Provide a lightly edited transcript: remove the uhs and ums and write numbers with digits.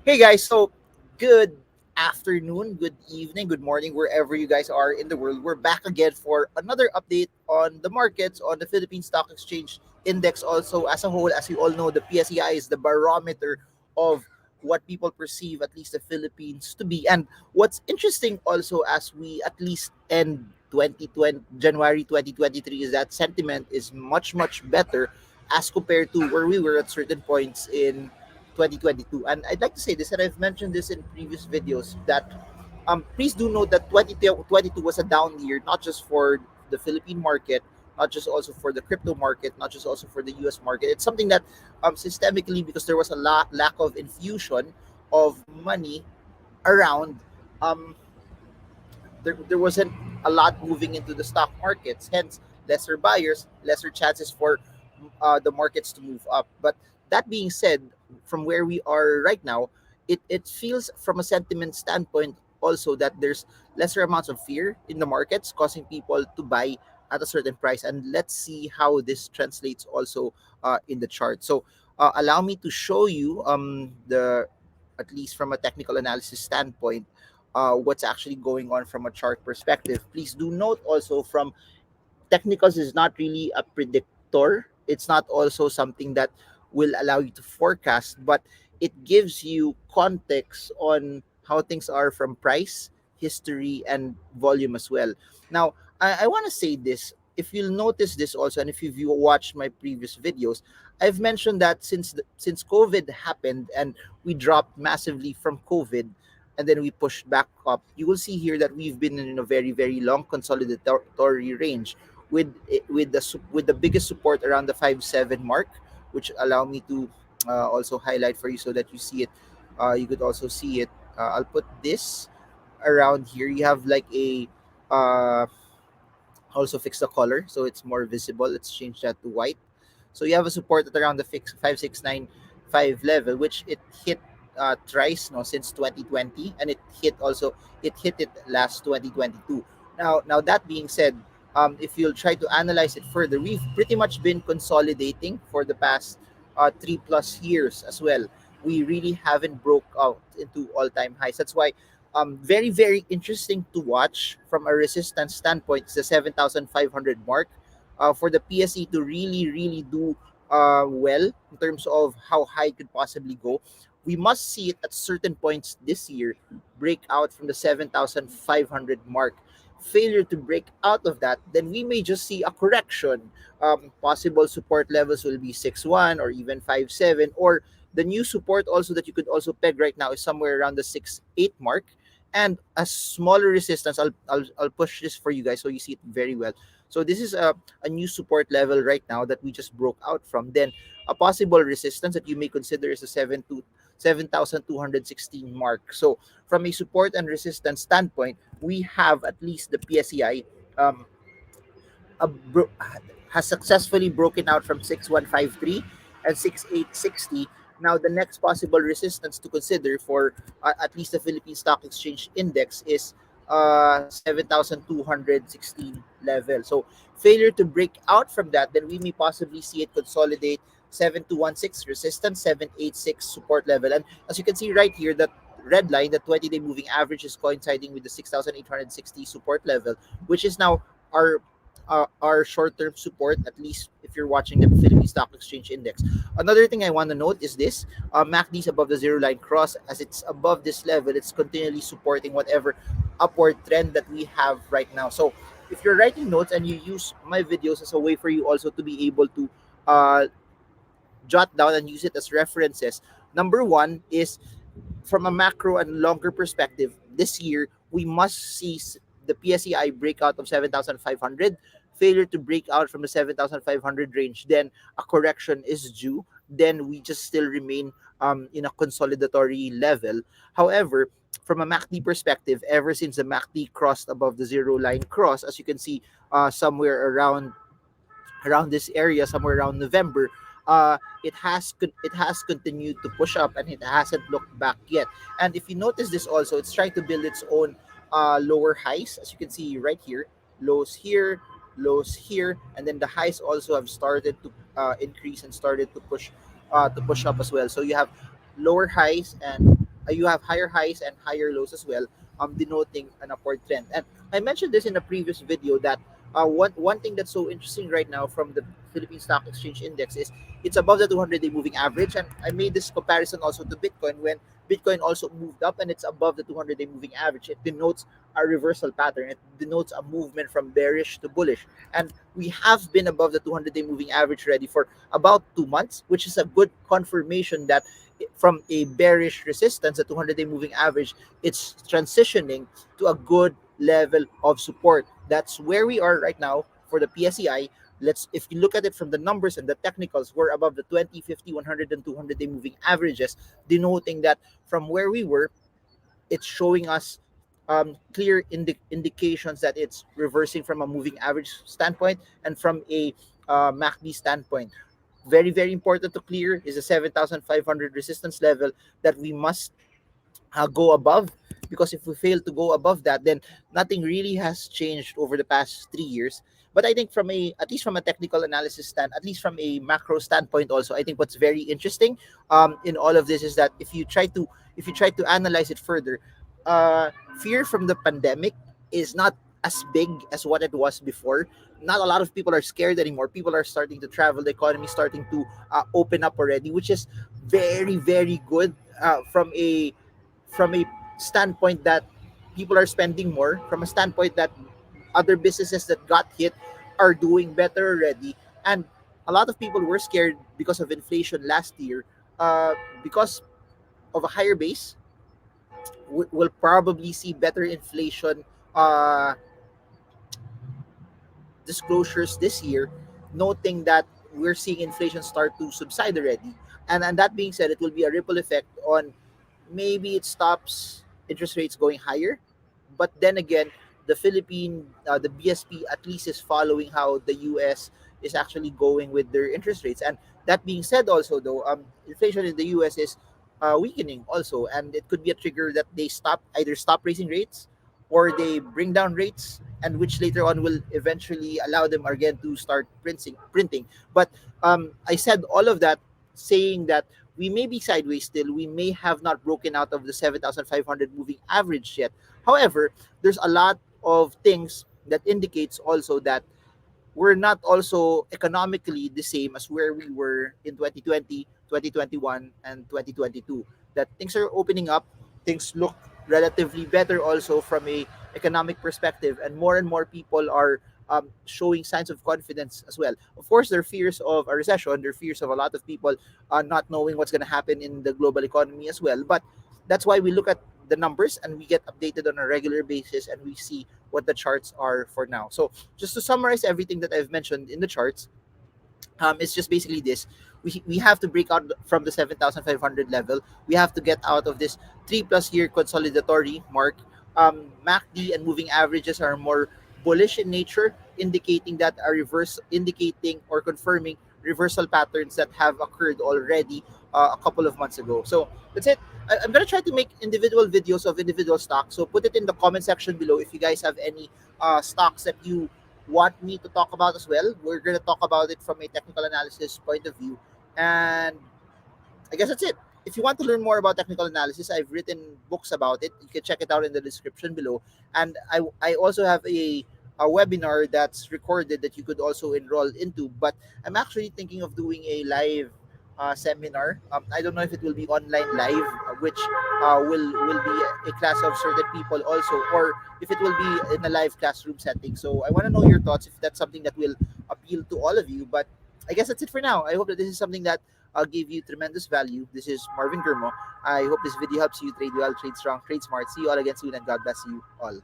Hey guys, so good afternoon, good evening, good morning, wherever you guys are in the world. We're back again for another update on the markets, on the Philippine Stock Exchange Index, also as a whole. As you all know, the PSEi is the barometer of what people perceive at least the Philippines to be. And what's interesting also as we at least end 2020, January 2023 is that sentiment is much better as compared to where we were at certain points in 2022. And I'd like to say this, and I've mentioned this in previous videos, that please do note that 2022 was a down year, not just for the Philippine market, not just also for the crypto market, not just also for the US market. It's something that systemically, because there was a lack of infusion of money around, um, there wasn't a lot moving into the stock markets, hence lesser buyers, lesser chances for the markets to move up. But that being said, from where we are right now, it feels from a sentiment standpoint also that there's lesser amounts of fear in the markets, causing people to buy at a certain price. And let's see how this translates also in the chart. So allow me to show you the at least from a technical analysis standpoint, what's actually going on from a chart perspective. Please do note also from technicals is not really a predictor. It's not also something that will allow you to forecast, but it gives you context on how things are from price, history, and volume as well. Now, I want to say this. If you'll notice this also, and if you've watched my previous videos, I've mentioned that since COVID happened and we dropped massively from COVID, and then we pushed back up, you will see here that we've been in a very long consolidatory range with with the biggest support around the 5.7 mark, which allow me to also highlight for you so that you see it. You could also see it. I'll put this around here. You have like a uh, also fix the color so it's more visible. Let's change that to white. So you have a support at around the fix 5695 level, which it hit thrice no since 2020, and it hit it last 2022. Now that being said, if you'll try to analyze it further, we've pretty much been consolidating for the past 3+ years as well. We really haven't broke out into all-time highs. That's why very interesting to watch from a resistance standpoint is the 7,500 mark. For the PSE to really do well in terms of how high it could possibly go, we must see it at certain points this year break out from the 7,500 mark. Failure to break out of that, then we may just see a correction. Possible support levels will be 6.1 or even 5.7, or the new support also that you could also peg right now is somewhere around the 6.8 mark. And a smaller resistance, I'll push this for you guys so you see it very well. So this is a new support level right now that we just broke out from. Then a possible resistance that you may consider is a 7,216 mark. So from a support and resistance standpoint, we have at least the PSEi um, a has successfully broken out from 6153 and 6860. Now, the next possible resistance to consider for at least the Philippine Stock Exchange Index is 7,216 level. So, failure to break out from that, then we may possibly see it consolidate 7216 resistance, 786 support level. And as you can see right here, that red line, the 20-day moving average is coinciding with the 6,860 support level, which is now our our short-term support, at least if you're watching the Philippine Stock Exchange Index. Another thing I want to note is this: MACD is above the zero line cross. As it's above this level, it's continually supporting whatever upward trend that we have right now. So if you're writing notes and you use my videos as a way for you also to be able to uh, jot down and use it as references, number one is from a macro and longer perspective, this year we must see the PSEi breakout of 7,500. Failure to break out from the 7,500 range, then a correction is due. Then we just still remain in a consolidatory level. However, from a MACD perspective, ever since the MACD crossed above the zero line cross, as you can see, somewhere around this area, somewhere around November, it has continued to push up and it hasn't looked back yet. And if you notice this also, it's trying to build its own lower highs, as you can see right here, lows here, and then the highs also have started to increase and started to push up as well. So you have lower highs and you have higher highs and higher lows as well, denoting an upward trend. And I mentioned this in a previous video that one thing that's so interesting right now from the Philippine Stock Exchange Index is it's above the 200-day moving average. And I made this comparison also to Bitcoin. When Bitcoin also moved up and it's above the 200-day moving average, it denotes a reversal pattern. It denotes a movement from bearish to bullish. And we have been above the 200-day moving average already for about 2 months, which is a good confirmation that from a bearish resistance, the 200-day moving average, it's transitioning to a good level of support. That's where we are right now for the PSEi. Let's If you look at it from the numbers and the technicals, we're above the 20, 50, 100, and 200-day moving averages, denoting that from where we were, it's showing us clear indications that it's reversing from a moving average standpoint and from a MACD standpoint. Very, very important to clear is the 7,500 resistance level that we must go above, because if we fail to go above that, then nothing really has changed over the past 3 years. But I think from a at least from a technical analysis at least from a macro standpoint also, I think what's very interesting in all of this is that if you try to analyze it further, uh fear from the pandemic is not as big as what it was before. Not a lot of people are scared anymore. People are starting to travel. The economy is starting to open up already, which is very, very good from a standpoint that people are spending more, from a standpoint that other businesses that got hit are doing better already. And a lot of people were scared because of inflation last year. Because of a higher base, we'll probably see better inflation uh, disclosures this year, noting that we're seeing inflation start to subside already. And that being said, it will be a ripple effect on, maybe it stops interest rates going higher. But then again, the BSP at least is following how the US is actually going with their interest rates. And that being said, also though, inflation in the US is weakening also, and it could be a trigger that they stop raising rates, or they bring down rates, and which later on will eventually allow them again to start printing. But I said all of that saying that we may be sideways still. We may have not broken out of the 7,500 moving average yet. However, there's a lot of things that indicates also that we're not also economically the same as where we were in 2020, 2021, and 2022. That things are opening up, things look relatively better also from a economic perspective, and more people are showing signs of confidence as well. Of course, there are fears of a recession, there are fears of a lot of people not knowing what's going to happen in the global economy as well. But that's why we look at the numbers and we get updated on a regular basis, and we see what the charts are for now. So just to summarize everything that I've mentioned in the charts, it's just basically this. We have to break out from the 7,500 level. We have to get out of this 3+ year consolidatory mark. MACD and moving averages are more bullish in nature, indicating that a reverse, indicating or confirming reversal patterns that have occurred already a couple of months ago. So that's it. I'm gonna try to make individual videos of individual stocks. So put it in the comment section below if you guys have any stocks that you want me to talk about as well. We're going to talk about it from a technical analysis point of view. And I guess that's it. If you want to learn more about technical analysis, I've written books about it. You can check it out in the description below. And I also have a webinar that's recorded that you could also enroll into. But I'm actually thinking of doing a live seminar. I don't know if it will be online live, which will be a class of certain people also, or if it will be in a live classroom setting. So I want to know your thoughts if that's something that will appeal to all of you. But I guess that's it for now. I hope that this is something that gave you tremendous value. This is Marvin Germo. I hope this video helps you trade well, trade strong, trade smart. See you all again soon, and God bless you all.